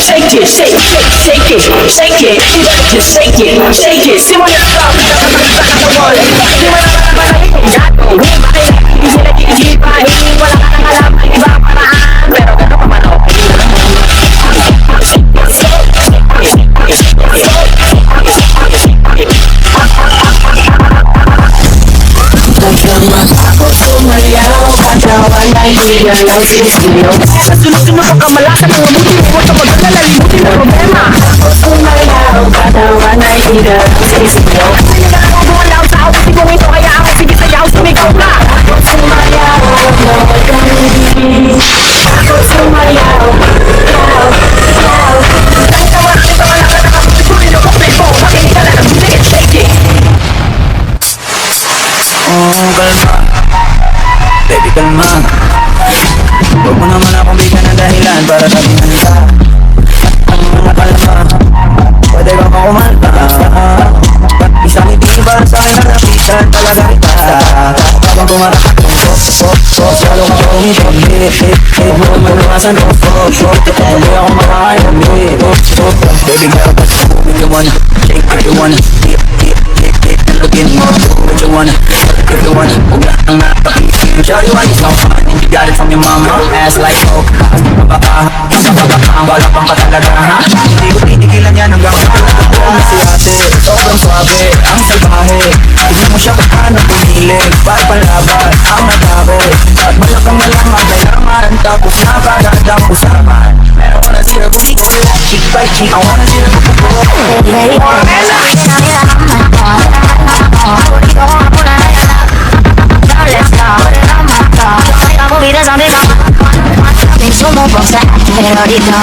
shake it, shake it, shake it, shake it, just shake it, shake it. Si mo na stop, si mo na gato, hindi sila iisipahin, wala ka nang alam ang ibang paraan, pero gano'n pa man okay. Ako sumayaw, katawan ay hindi lang sisiyaw. Kasunod-sunod ang kamalasan ng mabuti, huwag ka mag-alala, limutin ang problema. Ako sumayaw, katawan ay hindi lang sisiyaw. Kaya na ako gumalaw sa awit, sigong ito kaya ako sige sayaw, sumigaw ka. Ako sumayaw, bawal kang hindi. Ako sumayaw, yaw, yaw. Ang tawa, ito wala ka nakapagpuli ng kompleto. Makinig ka na ng music and shake it. Kalma, baby kalma. Huwag mo naman akong bigyan ng dahilan para sabihan ka. Kalma, pwede ka pa kumanta. Isang ngiti ba sa akin na napitan talaga kita. Habang kumarakat yung salo ka kong hit. Huwag maluwasan ko, hindi ako makakain. Baby girl, if you wanna, shake if you wanna, hit, looking more, what you wanna, if you wanna, huwag lang napakinggan. Show you what is no fun, you got it from your mama, ass like oh, wala pang ka talaga ha. Hindi ko tinigilan yan hanggang pagkakataon si ate, sobrang swabe, ang salbahe. Hindi mo siya paano pumilig, para panlaban, ang natabi. At malakang na lang ang kailangan, tapos na kagad ang usapan. I wanna see her booty go cheek by cheek, I wanna see her booty go. Somos vos, pero ahorita